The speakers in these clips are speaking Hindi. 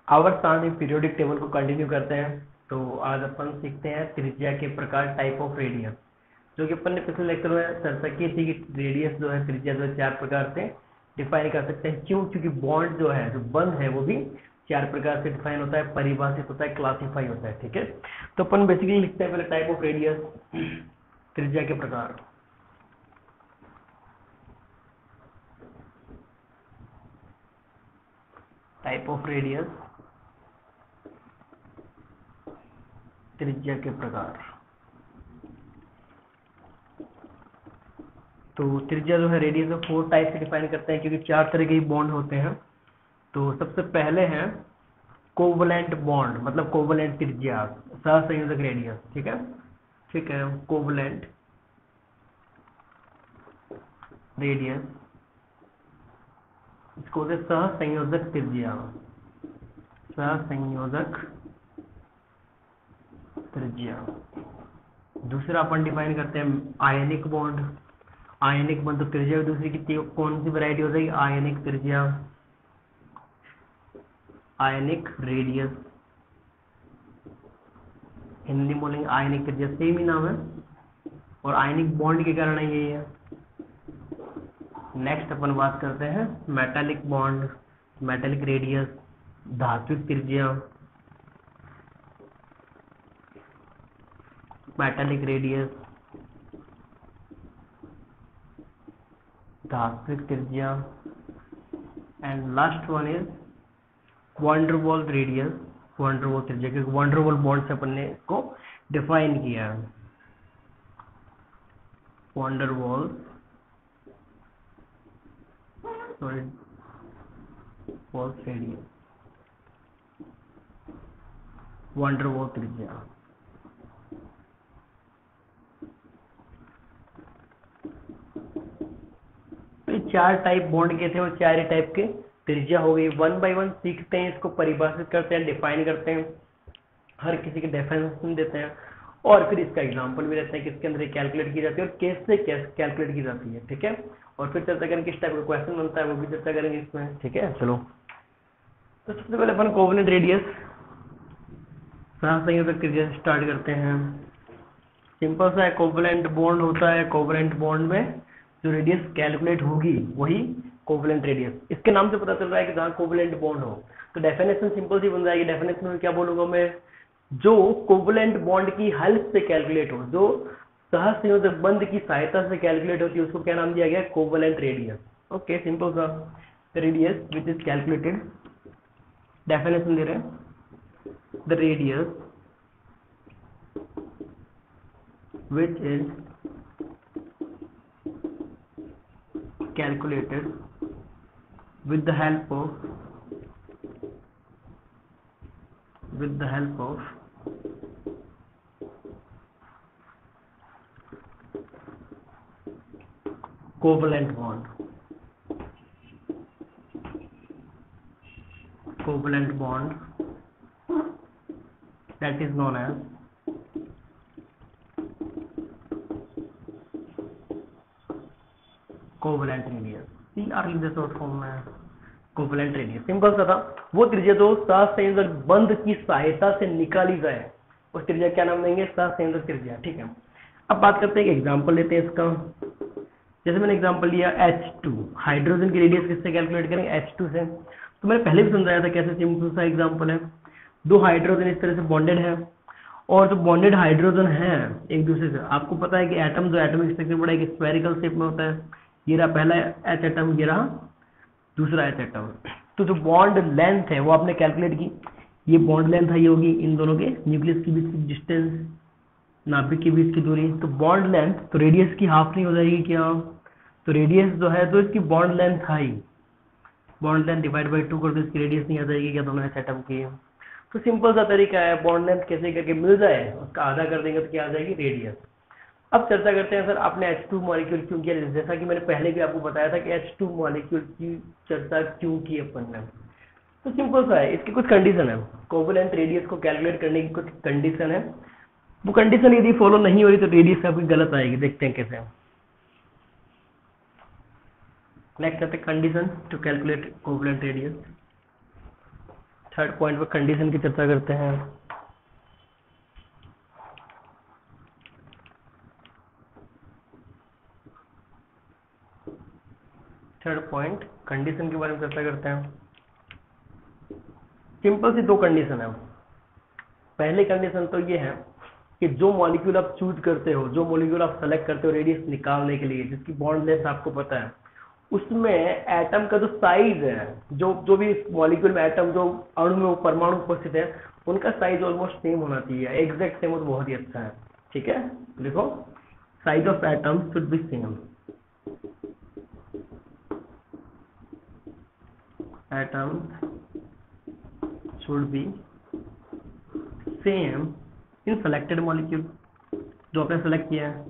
आवर साथ पीरियोडिक टेबल को कंटिन्यू करते हैं। तो आज अपन सीखते हैं त्रिज्या के प्रकार, टाइप ऑफ रेडियस, जो कि अपन ने पिछले लेक्चर में चर्चा की थी कि रेडियस जो है, त्रिज्या जो है 4 प्रकार से डिफाइन कर सकते हैं। क्यों? क्योंकि बॉन्ड जो है, जो बंध है, वो भी 4 प्रकार से डिफाइन होता है, परिभाषित होता है, क्लासीफाई होता है। ठीक है, तो अपन बेसिकली लिखते हैं पहले टाइप ऑफ रेडियस, त्रिज्या के प्रकार। टाइप ऑफ रेडियस, त्रिज्या के प्रकार। तो त्रिज्या जो है रेडियस को 4 टाइप से डिफाइन करते हैं, क्योंकि 4 तरह के बॉन्ड होते हैं। तो सबसे पहले है कोवलेंट बॉन्ड, मतलब कोवलेंट त्रिज्या, सहसंयोजक रेडियस। ठीक है, कोवलेंट रेडियस, इसको होते सहसंयोजक त्रिज्या, सहसंयोजक त्रिज्या। दूसरा अपन डिफाइन करते हैं आयनिक बॉन्ड। आयनिक बॉन्ड, तो त्रिज्या दूसरी कितनी, कौन सी वैरायटी हो जाएगी? आयनिक त्रिज्या, आयनिक रेडियस, हिंदी बोलेंगे आयनिक त्रिज्या, सेम ही नाम है, और आयनिक बॉन्ड के कारण यही है। नेक्स्ट अपन बात करते हैं मेटालिक बॉन्ड, मेटालिक रेडियस, धात्विक त्रिज्या, मेटालिक रेडियस, धात्विक त्रिज्या, and last one is van der Waals radius, van der Waals त्रिज्या, क्योंकि वंडरवॉल बॉन्ड से अपन ने इसको डिफाइन किया है। Van der Waals, sorry, wall radius, van der Waals त्रिज्या। तो 4 टाइप बॉन्ड के थे, और 4 ही टाइप के त्रिज्या हो गई। 1 बाय 1 सीखते हैं, इसको परिभाषित करते हैं, डिफाइन करते हैं, हर किसी के डेफिनेशन देते हैं, और फिर इसका एग्जांपल भी रहता है कि इसके अंदर कैलकुलेट की जाती है और कैसे कैलकुलेट की जाती है। ठीक है, और फिर चर्चा करेंगे किस टाइप का क्वेश्चन बनता है, वो भी चर्चा करेंगे इसमें। ठीक है, चलो। तो सबसे पहले अपन कोवेलेंट रेडियस, सहसंयोजक त्रिज्या स्टार्ट करते हैं। सिंपल सा है, कोवेलेंट बॉन्ड होता है, कोवेलेंट बॉन्ड में जो रेडियस कैलकुलेट होगी वही कोवेलेंट रेडियस। इसके नाम से पता चल रहा है कि जहाँ कोवेलेंट बॉन्ड हो, तो डेफिनेशन सिंपल सी बन जाएगी। डेफिनेशन में क्या बोलूंगा मैं? जो कोवेलेंट बॉन्ड की हेल्प से कैलकुलेट हो, जो सहसंयोजक बंध की सहायता से कैलकुलेट होती है, उसको क्या नाम दिया गया? Covalent radius. ओके, सिंपल सा, radius which is calculated, definition दे रहे हैं, the radius which is calculated with the help of covalent bond, that is known as covalent radius. CR लिख दे शॉर्ट फॉर्म में, कोवेलेंट रेडियस। सिंपल सा था, वो त्रिज्या जो सहसंयोजक बंध की सहायता से निकाली जाए, उस त्रिज्या क्या नाम देंगे? सहसंयोजक त्रिज्या। ठीक है, अब बात करते हैं, एक एग्जांपल लेते हैं इसका। जैसे मैंने एग्जांपल लिया H2, हाइड्रोजन की रेडियस किससे कैलकुलेट करेंगे? H2 से। तो मैंने पहले भी समझाया था कैसे, सिंपल सा एग्जांपल है, 2 हाइड्रोजन इस तरह से बॉन्डेड है, और जो बॉन्डेड हाइड्रोजन है एक दूसरे से, आपको पता है कि एटम, जो एटॉमिक स्ट्रक्चर बड़ा एक स्फेरिकल शेप में होता है। ये रहा पहला एच एटम, ये रहा दूसरा एच एटम। तो जो बॉन्ड लेंथ है वो आपने कैलकुलेट की, ये बॉन्ड लेंथ है, ये होगी इन दोनों के न्यूक्लियस के बीच की डिस्टेंस, नाभिक के बीच की दूरी। तो बॉन्ड लेंथ तो रेडियस की हाफ नहीं हो जाएगी क्या? तो रेडियस जो है, तो इसकी bond length high, bond length divide by 2 कर दो, इसकी रेडियस नहीं आ जाएगी क्या? दोनों एच एटम की। तो सिंपल सा तरीका है, बॉन्ड लेंथ कैसे करके मिल जाए, उसका आधा कर देंगे तो क्या आ जाएगी? रेडियस। अब चर्चा करते हैं, सर आपने H2 मॉलिक्यूल क्यों किया? जैसा कि मैंने पहले भी आपको बताया था कि H2 मॉलिक्यूल की चर्चा क्यों की अपन ने। तो सिंपल सा है, इसकी कुछ कंडीशन है, कोवेलेंट रेडियस को कैलकुलेट करने की कुछ कंडीशन है। वो कंडीशन यदि फॉलो नहीं हो रही तो रेडियस आपकी गलत आएगी। देखते हैं कैसे। नेक्स्ट आते condition to calculate covalent radius. Third point पर कंडीशन की चर्चा करते हैं। थर्ड पॉइंट कंडीशन के बारे में चर्चा करते हैं। सिंपल सी दो कंडीशन है। पहली कंडीशन तो ये है कि जो मॉलिक्यूल आप चूज करते हो, जो मॉलिक्यूल आप सेलेक्ट करते हो रेडियस निकालने के लिए, जिसकी बॉन्ड लेंथ आपको पता है, उसमें एटम का जो साइज है, जो भी मॉलिक्यूल में एटम, जो अणु में परमाणु उपस्थित है, उनका साइज ऑलमोस्ट सेम होना चाहिए। एग्जैक्ट सेम हो तो बहुत ही अच्छा है। ठीक है, देखो size of atom should be same. Atom should be same in selected molecule, जो आपने सेलेक्ट किया है,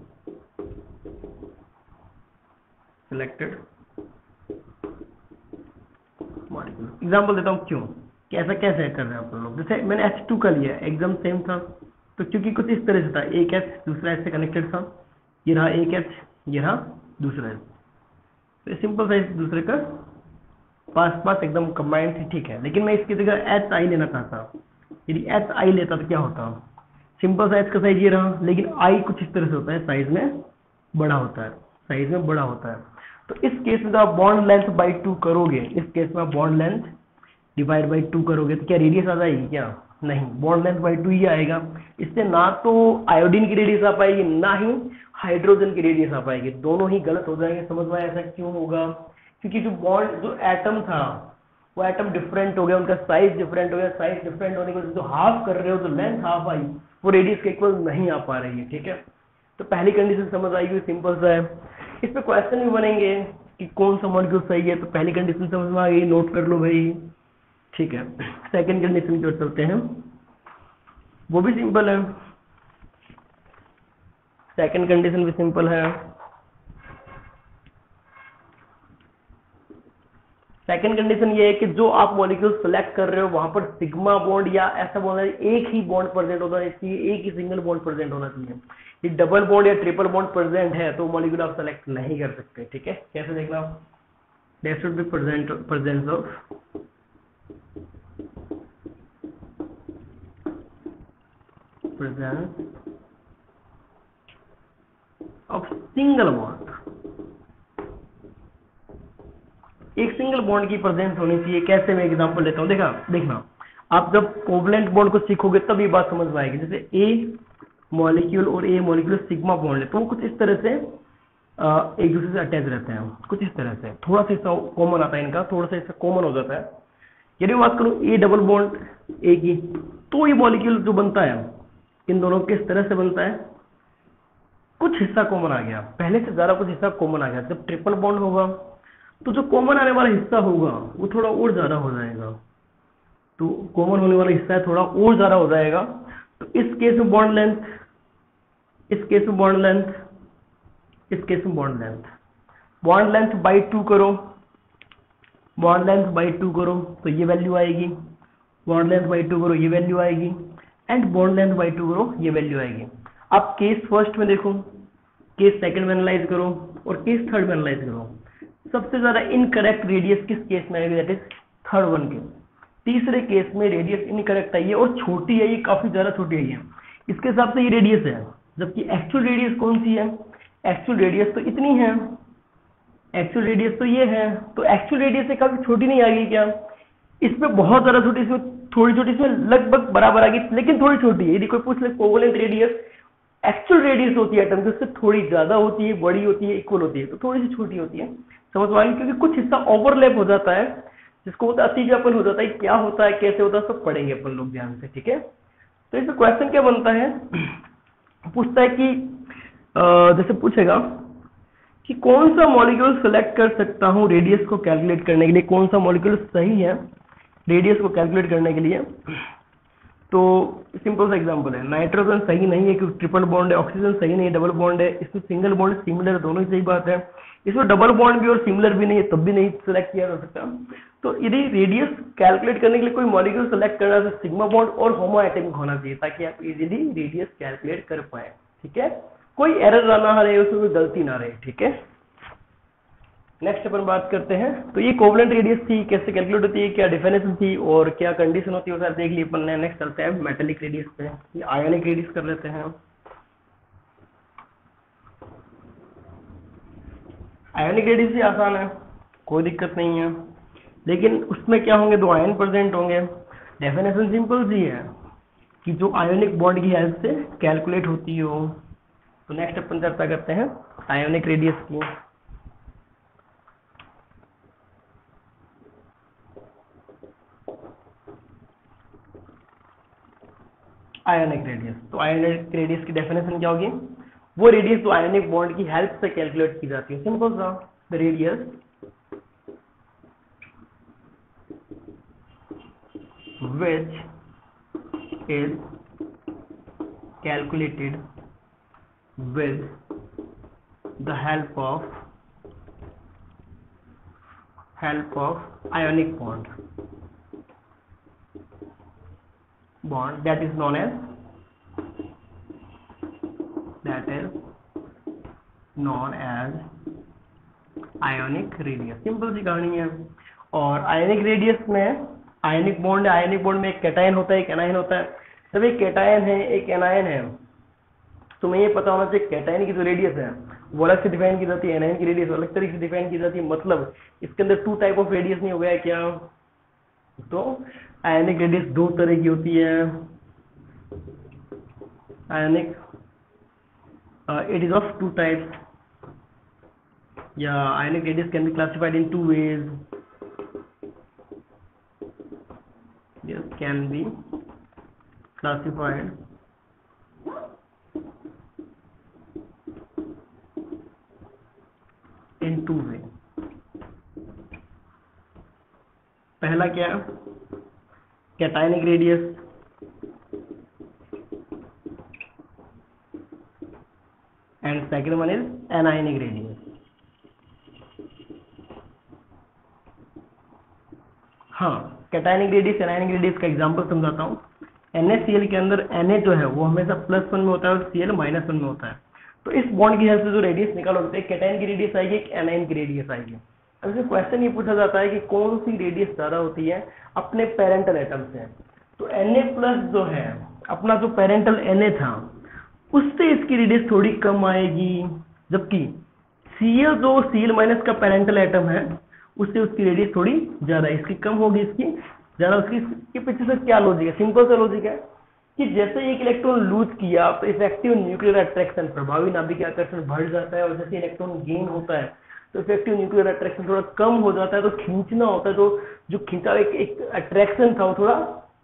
सिलेक्टेड मॉलिक्यूल। एग्जाम्पल देता हूँ क्यों, कैसा कैसे कर रहे हैं आप लोग। जैसे मैंने H2 का लिया, एकदम सेम था, तो क्योंकि कुछ इस तरह से था, एक H दूसरा H से कनेक्टेड था, ये रहा एक H, ये रहा दूसरा H, तो सिंपल सा एक दूसरे का पास पास एकदम कंबाइंड थी। ठीक है, लेकिन मैं इसकी जगह HI लेना चाहता। यदि HI लेता तो क्या होता, सिंपल सा H का साइज ये रहा, लेकिन I कुछ इस तरह से होता है, साइज में बड़ा होता है, साइज में बड़ा होता है। तो इस केस में आप बॉन्ड लेंथ बाई 2 करोगे, इस केस में आप बॉन्ड लेंथ डिवाइड बाई 2 करोगे तो क्या रेडियस आ जाएगी क्या? नहीं, बॉन्ड लेंथ बाई 2 ही आएगा। इससे ना तो आयोडीन की रेडियस आ पाएगी, ना ही हाइड्रोजन की रेडियस आ पाएगी, दोनों ही गलत हो जाएंगे। समझ में ऐसा क्यों होगा? क्योंकि जो एटम था वो एटम डिफरेंट हो गया, उनका साइज डिफरेंट हो गया। साइज डिफरेंट होने की वजह से जो हाफ कर रहे हो, जो लेंथ हाफ आई, वो रेडियस के इक्वल नहीं आ पा रही है। ठीक है, तो पहली कंडीशन समझ आई हुई, सिंपल सा है। इस पे क्वेश्चन भी बनेंगे कि कौन सा मॉलिक्यूल सही है, तो पहली कंडीशन समझ में आ गई, नोट कर लो भाई। ठीक है, सेकंड कंडीशन की ओर चलते हैं, वो भी सिंपल है। सेकंड कंडीशन भी सिंपल है। सेकंड कंडीशन ये है कि जो आप मॉलिक्यूल सेलेक्ट कर रहे हो वहां पर सिग्मा बॉन्ड, या ऐसा बोलना है एक ही बॉन्ड प्रेजेंट होना चाहिए, एक ही सिंगल बॉन्ड प्रेजेंट होना चाहिए। ये डबल बॉन्ड या ट्रिपल बॉन्ड प्रेजेंट है तो मॉलिक्यूल आप सेलेक्ट नहीं कर सकते। ठीक है, कैसे देखना, there should be presence of single bond, एक सिंगल बॉन्ड की प्रेजेंस होनी चाहिए। कैसे, मैं एग्जांपल लेता हूँ, देखना आप जब कोवलेंट बॉन्ड को सीखोगे तब ये बात समझ में आएगी। जैसे ए मॉलिक्यूल और ए मॉलिक्यूल सिग्मा बॉन्ड है, तो वो कुछ इस तरह से एक दूसरे से अटैच रहते हैं, कुछ इस तरह से, थोड़ा सा हिस्सा कॉमन आता है इनका, थोड़ा सा हिस्सा कॉमन हो जाता है। यदि मैं बात करूँ ए डबल बॉन्ड ए की, तो ये मॉलिक्यूल जो बनता है इन दोनों किस तरह से बनता है, कुछ हिस्सा कॉमन आ गया, पहले से ज्यादा कुछ हिस्सा कॉमन आ गया। जब ट्रिपल बॉन्ड होगा तो जो कॉमन आने वाला हिस्सा होगा वो थोड़ा और ज्यादा हो जाएगा, तो कॉमन होने वाला हिस्सा थोड़ा और ज्यादा हो जाएगा। तो इस केस में बॉन्ड लेंथ, इस केस में बॉन्ड लेंथ, इस केस में बॉन्ड लेंथ बाई 2 करो, बॉन्ड लेंथ बाई 2 करो तो ये वैल्यू आएगी, बॉन्ड लेंथ बाई 2 करो ये वैल्यू आएगी, एंड बॉन्ड लेंथ बाई 2 करो ये वैल्यू आएगी। अब केस फर्स्ट में देखो, केस सेकंड में एनालाइज करो और केस थर्ड में एनालाइज करो। सबसे ज्यादा इनकरेक्ट रेडियस किस केस में आएगी, दैट इज थर्ड वन के। तीसरे केस में रेडियस इनकरेक्ट आई है और छोटी है, ये काफी ज्यादा छोटी आई है, इसके हिसाब से ये रेडियस है, जबकि एक्चुअल रेडियस कौन सी है, एक्चुअल रेडियस तो इतनी है, एक्चुअल रेडियस तो ये है, तो एक्चुअल रेडियस से काफी छोटी नहीं आ गई क्या? इसमें बहुत ज्यादा छोटी, इसमें थोड़ी छोटी, इसमें लगभग बराबर आ गई, लेकिन थोड़ी छोटी है। यदि कोई पूछ ले कोवलेंट रेडियस, एक्चुअल रेडियस होती है एटम की, उससे थोड़ी ज्यादा होती है, बड़ी होती है, इक्वल होती है, तो थोड़ी सी छोटी होती है। समझ में, क्योंकि कुछ हिस्सा ओवरलैप हो जाता है, जिसको होता है अतिव्यापन हो जाता है। क्या होता है, कैसे होता है, सब पढ़ेंगे अपन लोग ध्यान से। ठीक है, तो इसमें क्वेश्चन क्या बनता है, पूछता है कि जैसे पूछेगा कि कौन सा मॉलिक्यूल सेलेक्ट कर सकता हूं रेडियस को कैलकुलेट करने के लिए, कौन सा मॉलिक्यूल सही है रेडियस को कैलकुलेट करने के लिए। तो सिंपल सा एग्जांपल है, नाइट्रोजन सही नहीं है क्योंकि ट्रिपल बॉन्ड है, ऑक्सीजन सही नहीं है, डबल बॉन्ड है, इसमें सिंगल बॉन्ड सिमिलर, दोनों ही सही बात है। इसमें डबल बॉन्ड भी और सिमिलर भी नहीं है, तब भी नहीं सेलेक्ट किया जा सकता। तो यदि रेडियस कैलकुलेट करने के लिए कोई मॉलिक्यूल सेलेक्ट करना है तो सिग्मा बॉन्ड और होमो एटॉमिक होना चाहिए, ताकि आप इजीली रेडियस कैलकुलेट कर पाए। ठीक है, कोई एरर ना रहे, उसमें कोई गलती ना रहे। ठीक है, नेक्स्ट अपन बात करते हैं, तो ये कोवलेंट रेडियस थी, कैसे कैलकुलेट होती है, क्या डिफिनेशन थी और क्या कंडीशन होती है, वो सारा देख लिए अपन ने। नेक्स्ट चलते हैं मेटेलिक रेडियस पे, ये आयोनिक रेडियस कर लेते हैं। आयोनिक रेडियस भी आसान है, कोई दिक्कत नहीं है, लेकिन उसमें क्या होंगे, दो आयन प्रेजेंट होंगे। डेफिनेशन सिंपल सी है कि जो आयोनिक बॉन्ड की हेल्प से कैलकुलेट होती हो। तो नेक्स्ट अपन चर्चा करते हैं आयोनिक रेडियस की। आयोनिक रेडियस, तो आयोनिक रेडियस की डेफिनेशन क्या होगी, वो रेडियस जो आयोनिक बॉन्ड की हेल्प से कैलकुलेट की जाती है। सिंपल सा, the radius which is calculated with the help of ionic bond that is known as ionic radius. Simple सी कहानी है। और आयोनिक रेडियस में आयोनिक बॉन्ड है, आयोनिक बॉन्ड में एक कैटायन होता है, एक एनायन होता है। जब एक कैटायन है एक एनायन है, तो मैं ये पता होना चाहिए कैटायन की जो रेडियस है वो अलग से डिफाइन की जाती है, एनायन की रेडियस अलग तरीके से डिफाइन की जाती है। मतलब इसके अंदर टू टाइप ऑफ रेडियस नहीं हो गया क्या, तो आयोनिक रेडियस दो तरह की होती है। Ionic it is of two types, yeah, ionic radius can be classified in two ways. This can be classified in two ways. पहला क्या, cationic radius, and second one is anionic radius. हाँ, कैटायनिक रेडियस एनायनिक रेडियस का एग्जांपल समझाता हूँ। NaCl के अंदर Na जो है वो हमेशा +1 में होता है और Cl -1 में होता है। तो इस बॉन्ड की हेल्प से जो रेडियस निकालो, एक कैटायन की रेडियस आएगी, एक एनायन की रेडियस आएगी। अब इसमें क्वेश्चन ये पूछा जाता है कि कौन सी रेडियस ज्यादा होती है अपने पेरेंटल एटम से। तो Na+ जो है अपना जो पेरेंटल Na था उससे इसकी रेडियस थोड़ी कम आएगी, जबकि Cl जो Cl- का पेरेंटल एटम है उससे उसकी रेडियस थोड़ी ज्यादा, इसकी कम होगी, इसकी ज्यादा। उसकी पीछे से क्या लॉजिक है, सिंपल सा लॉजिक है कि जैसे एक इलेक्ट्रॉन लूज किया तो इफेक्टिव न्यूक्लियर अट्रैक्शन, प्रभावी नाभिकीय आकर्षण बढ़ जाता है, और जैसे इलेक्ट्रॉन गेन होता है तो इफेक्टिव न्यूक्लियर अट्रैक्शन थोड़ा कम हो जाता है। तो खींचना होता है, तो जो खींचा एक अट्रैक्शन था वो थोड़ा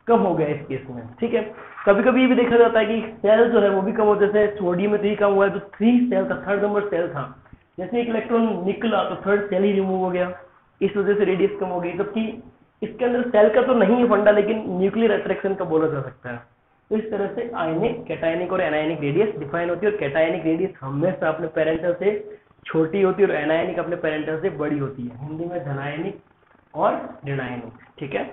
कम हो गया इस केस में, ठीक है। कभी कभी ये भी देखा जाता है कि सेल जो है वो भी कम हो, जैसे सोडियम में 3 कम हुआ है, जो 3 सेल था, 3rd नंबर सेल था, जैसे एक इलेक्ट्रॉन निकला तो 3rd सेल ही रिमूव हो गया, इस वजह से रेडियस कम हो गई। जबकि इसके अंदर सेल का तो नहीं है फंडा, लेकिन न्यूक्लियर अट्रैक्शन का बोला जा सकता है। तो इस तरह से आयनिक, कैटायनिक और एनायनिक रेडियस डिफाइन होती है, और कैटायनिक रेडियस हमेशा अपने पेरेंटल से छोटी होती है और एनायनिक अपने पेरेंटल से बड़ी होती है, हिंदी में धनायनिक और ऋणायनिक, ठीक है।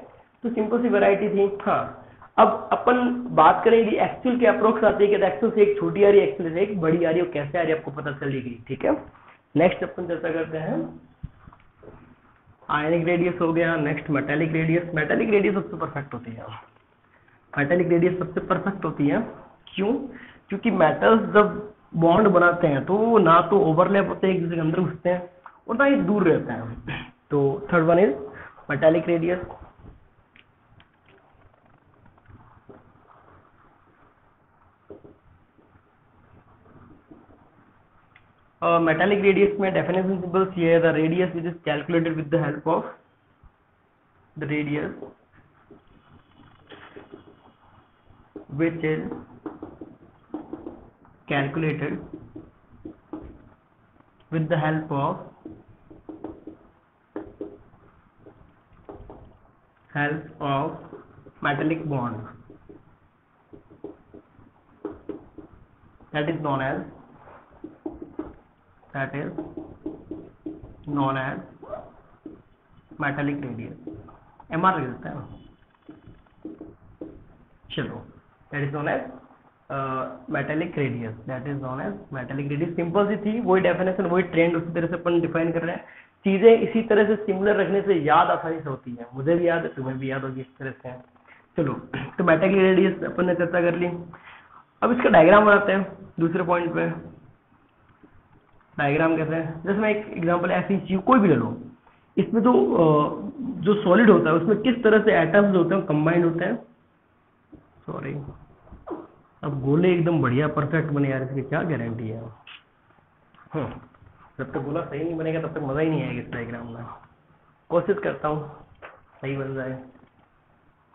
तो सिंपल सी वैरायटी थी। हाँ, अब अपन बात करेंगे एक्चुअल के अप्रोक्स आती है कि एक्चुअल से एक छोटी आ रही है, एक्चुअल से एक बड़ी आ रही है, और कैसे आ रही है आपको पता चलेगी, ठीक है। नेक्स्ट अपन चर्चा करते हैं, आयनिक रेडियस हो गया, next metallic radius. Metallic radius सबसे परफेक्ट होती है, मेटालिक रेडियस सबसे परफेक्ट होती है। क्यों? क्योंकि मेटल्स जब बॉन्ड बनाते हैं तो ना तो ओवरलैप होते हैं एक दूसरे के अंदर घुसते हैं, और ना ही दूर रहते हैं। तो third one is metallic radius. Metallic radius में डेफिनेशन सिंपल सी है, the radius which is calculated with the help of the radius which is calculated with the help of metallic bond, that is known as metallic radius, MR रहता है। चलो, that is known as metallic radius, that is known as metallic radius. Simple सी थी, वही डेफिनेशन वही ट्रेंड उसी तरह से अपन डिफाइन कर रहे हैं चीजें इसी तरह से सिमिलर रखने से याद आसानी से होती है, मुझे भी याद है, तुम्हें भी याद होगी इस तरह से। चलो, तो मेटल की रेडियस अपन ने चर्चा कर ली। अब इसका डायग्राम बनाते हैं दूसरे पॉइंट पे। डायग्राम कैसे है, जैसे मैं एक एग्जांपल ऐसी चीज कोई भी ले लो, इसमें जो सॉलिड होता है उसमें किस तरह से एटम्स होते हैं कंबाइंड होते हैं। सॉरी, अब गोले एकदम बढ़िया परफेक्ट बने यार, इसकी क्या गारंटी है। जब तक गोला सही नहीं बनेगा तब तक मजा ही नहीं आएगा इस डायग्राम में। कोशिश करता हूँ सही बन जाए।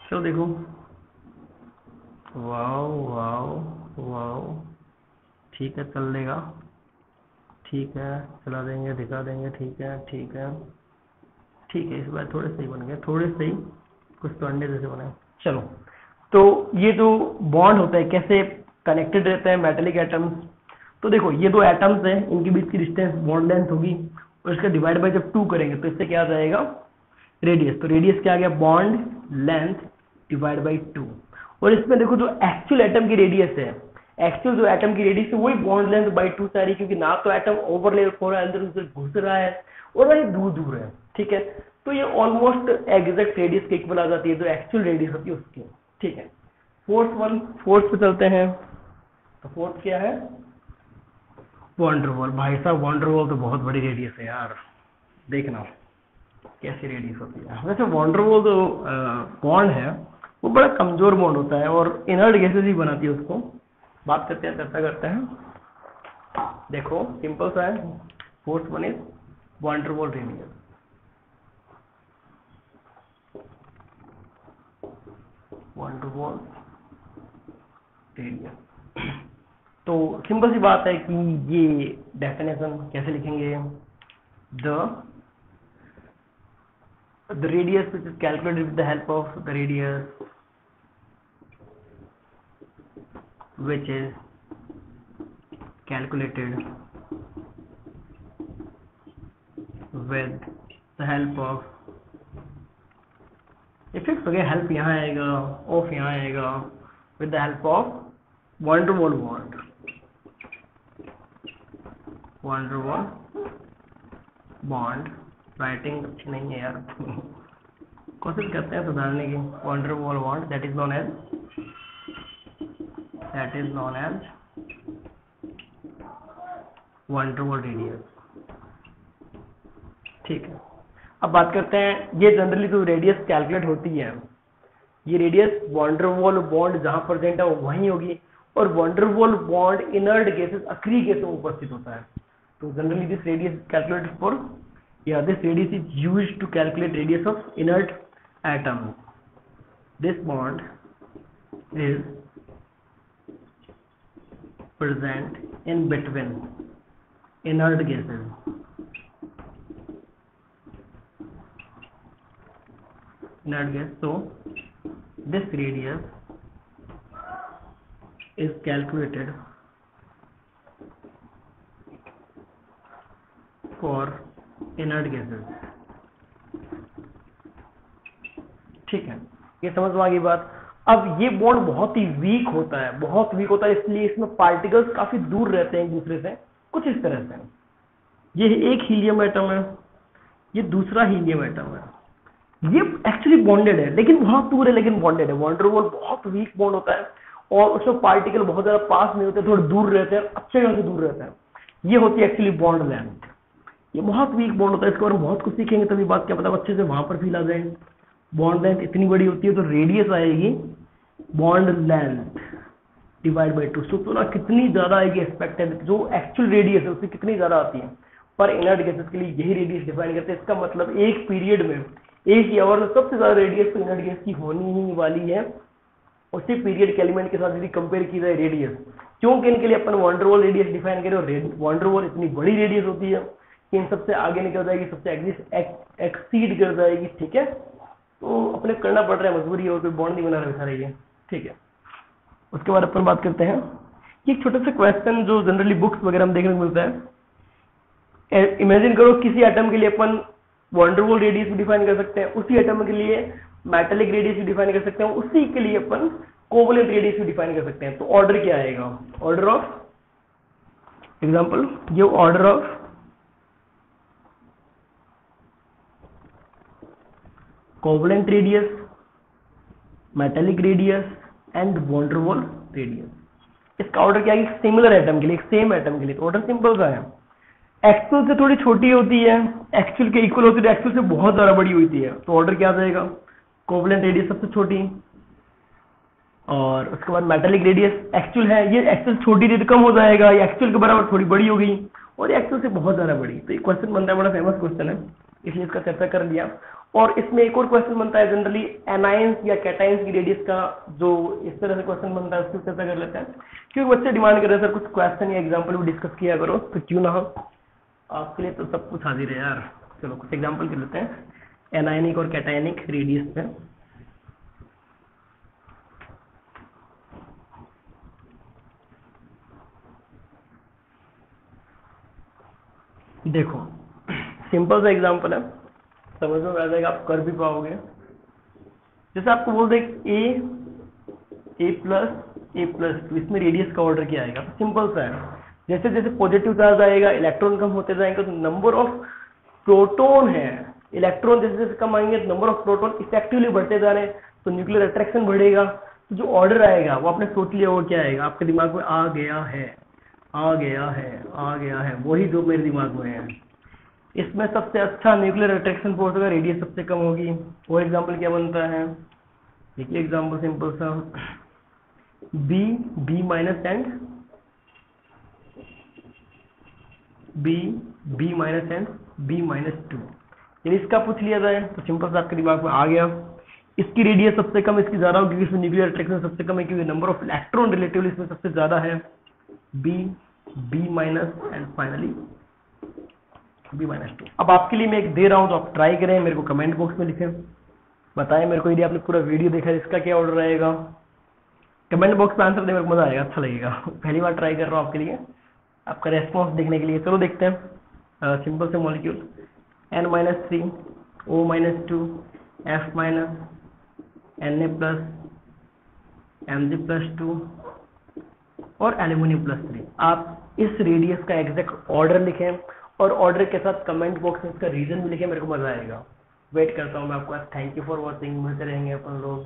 चलो देखो, वाओ वाओ वाओ, ठीक है चल देगा, ठीक है चला देंगे, दिखा देंगे, ठीक है ठीक है ठीक है। इस बार थोड़े सही बन गए, थोड़े सही, कुछ तो अंडे जैसे बने। चलो, तो ये जो बॉन्ड होता है कैसे कनेक्टेड रहते हैं मेटेलिक एटम्स। तो देखो, ये दो एटम्स हैं, इनके बीच की डिस्टेंस बॉन्ड लेंथ होगी, और इसका डिवाइड बाय जब 2 करेंगे तो इससे क्या आ जाएगा, रेडियस। तो रेडियस क्या आ गया, बॉन्ड लेंथ डिवाइड बाई 2। और इसमें देखो जो एक्चुअल एटम की रेडियस है, एक्चुअल जो एटम की रेडियस है वही बॉन्ड लेंथ बाई 2 से आ रही है, क्योंकि ना तो एटम ओवरलैप हो रहा है, अंदर उसे घुस रहा है, और वही दूर दूर है। ठीक है, तो ये ऑलमोस्ट एग्जैक्ट रेडियस के इक्वल आ जाती है जो एक्चुअल रेडियस होती है उसकी। ठीक है, फोर्थ पे चलते हैं। तो फोर्थ क्या है, वंडरवॉल। भाई साहब, वंडरवॉल तो बहुत बड़ी रेडियस है यार, देखना कैसी रेडियस होती है। वैसे वंडरवॉल जो बॉन्ड है वो बड़ा कमजोर बॉन्ड होता है और इनर्ट गैसेस ही बनाती है उसको। बात करते हैं, चर्चा करते हैं। देखो सिंपल सा है, fourth one is van der Waals radius. Van der Waals radius, तो सिंपल सी बात है कि ये डेफिनेशन कैसे लिखेंगे, the radius which is calculated with the help of the radius which is calculated with the help of, ये फिक्स हो गया, हेल्प यहाँ आएगा, ऑफ यहाँ आएगा, with the help of van der Waals bond। van der Waals bond, writing अच्छी नहीं है यार, कोशिश करते हैं सुधारने की। van der Waals bond that is known as van der Waals radius। ठीक है, अब बात करते हैं, ये जनरली जो रेडियस कैलकुलेट होती है, ये radius van der Waals bond जहां प्रेजेंट है वो वहीं होगी, और van der Waals bond inert gases अक्री गैसेस में उपस्थित होता है। तो generally this radius calculated for, this radius is used to calculate radius of inert atoms। This bond is present in between inert gases। Inert gas, so this radius is calculated for inert gases। ठीक है, ये समझ में आ गई बात। अब ये बॉन्ड बहुत ही वीक होता है, बहुत वीक होता है, इसलिए इसमें पार्टिकल्स काफी दूर रहते हैं एक दूसरे से, कुछ इस तरह से। ये एक हीलियम एटम है, ये दूसरा हीलियम एटम है, ये एक्चुअली बॉन्डेड है लेकिन बहुत दूर है, लेकिन बॉन्डेड है। van der Waals बहुत वीक बॉन्ड होता है और उसमें पार्टिकल बहुत ज्यादा पास नहीं होते, थोड़े दूर रहते हैं, अच्छे खासे दूर रहते हैं। ये होती है एक्चुअली बॉन्ड लेंथ। ये बहुत वीक बॉन्ड होता है, इसके बारे में बहुत कुछ सीखेंगे, तभी बात क्या पता अच्छे से वहां पर फील आ जाए। बॉन्ड लेंथ इतनी बड़ी होती है तो रेडियस आएगी बॉन्ड लेंथ डिवाइड बाई 2। तो ना कितनी ज्यादा आएगी एक्सपेक्टेड, जो एक्चुअल रेडियस है उससे कितनी ज्यादा आती है। पर इनर्ट गैसेस के लिए यही रेडियस डिफाइन करते हैं। इसका मतलब एक पीरियड में, एक ही आवर में सबसे ज्यादा रेडियस तो इनर्ट गैस की होनी ही वाली है। उसी पीरियड के एलिमेंट के साथ यदि कंपेयर की जाए रेडियस, क्योंकि इनके लिए अपन van der Waals radius define करें, और van der Waals इतनी बड़ी रेडियस होती है कि इन सबसे आगे निकल जाएगी, सबसे एक्सीड कर जाएगी। ठीक है, तो अपने करना पड़ रहा है, मजबूरी है, और कोई बॉन्ड नहीं बना रहा रही है। ठीक है, उसके बाद अपन बात करते हैं कि एक छोटा सा क्वेश्चन जो जनरली बुक्स वगैरह में देखने को मिलता है। इमेजिन करो किसी एटम के लिए अपन van der Waals रेडियस भी डिफाइन कर सकते हैं, उसी एटम के लिए मेटेलिक रेडियस भी डिफाइन कर सकते हैं, उसी के लिए अपन कोवलेंट रेडियस भी डिफाइन कर सकते हैं। तो ऑर्डर क्या आएगा, ऑर्डर ऑफ एग्जांपल, ये order of covalent radius, metallic radius and van der Waals radius. इसका ऑर्डर क्या है? सिमिलर एटम के लिए, सेम एटम के लिए, तो ऑर्डर सिंपल सा है। एक्चुअल से थोड़ी छोटी होती है, एक्चुअल के इक्वल होती है, एक्चुअल से बहुत ज्यादा बड़ी होती है, तो ऑर्डर क्या आ जाएगा? कोवलेंट रेडियस सबसे छोटी, और उसके बाद मेटेलिक रेडियस एक्चुअल है, ये एक्चुअल छोटी थी तो कम हो जाएगा, ये एक्चुअल के बराबर थोड़ी बड़ी हो गई, और ये एक्चुअल से बहुत ज्यादा बड़ी। तो ये क्वेश्चन बनता है, बड़ा फेमस क्वेश्चन है, इसलिए इसका चर्चा कर लिया। और इसमें एक और क्वेश्चन बनता है जनरली एनाइंस या कैटाइंस की रेडियस का, जो इस तरह से क्वेश्चन बनता है उसकी चर्चा कर लेते हैं, क्योंकि बच्चे डिमांड कर रहे हैं सर कुछ क्वेश्चन या एग्जाम्पल भी डिस्कस किया करो, तो क्यों ना हो, आपके लिए तो सब कुछ हाजिर है यार। चलो कुछ एग्जाम्पल कर लेते हैं एनायनिक और कैटायनिक रेडियस पे। देखो सिंपल सा एग्जांपल है, समझ में आ जाएगा, आप कर भी पाओगे। जैसे आपको बोल दे ए प्लस टू, इसमें रेडियस का ऑर्डर क्या आएगा? सिंपल सा है, जैसे जैसे पॉजिटिव चार्ज आएगा इलेक्ट्रॉन कम होते जाएंगे, तो नंबर ऑफ प्रोटॉन है, इलेक्ट्रॉन जैसे जैसे कम आएंगे तो नंबर ऑफ प्रोटॉन इफेक्टिवली बढ़ते जा रहे हैं, तो न्यूक्लियर अट्रैक्शन बढ़ेगा। तो जो ऑर्डर आएगा वो आपने सोच लिया, वो क्या आएगा? आपके दिमाग में आ गया है, वही जो मेरे दिमाग में है। इसमें सबसे अच्छा न्यूक्लियर अट्रैक्शन फोर्स होगा, रेडियस सबसे कम होगी। और एग्जांपल क्या बनता है? देखिए एग्जांपल सिंपल सा, B minus and B minus two, यदि इसका पूछ लिया जाए तो सिंपल सा आपके दिमाग में आ गया। इसकी रेडियस सबसे कम, इसकी ज्यादा होगी, क्योंकि इसमें न्यूक्लियर अट्रैक्शन सबसे कम है, क्योंकि नंबर ऑफ इलेक्ट्रॉन रिलेटिवली इसमें सबसे ज्यादा है। B minus and finally B minus two. अब आपके लिए मैं एक दे रहा हूं, तो आप ट्राई करें, मेरे को कमेंट बॉक्स में लिखें, बताएं मेरे को यदि आपने पूरा वीडियो देखा है, इसका क्या ऑर्डर रहेगा। कमेंट बॉक्स में आंसर देने में मजा आएगा, अच्छा लगेगा। पहली बार ट्राई कर रहा हूं आपके लिए, आपका रेस्पॉन्स देखने के लिए। चलो देखते हैं। सिंपल से molecule N-3, O-2, F-, Na+, Mg+2 और एल्यूमिनियम+3। आप इस रेडियस का एग्जैक्ट ऑर्डर लिखें, और ऑर्डर के साथ कमेंट बॉक्स में इसका रीजन भी लिखें, मेरे को मजा आएगा। वेट करता हूँ मैं आपका। थैंक यू फॉर वॉचिंग, मिलते रहेंगे अपन लोग।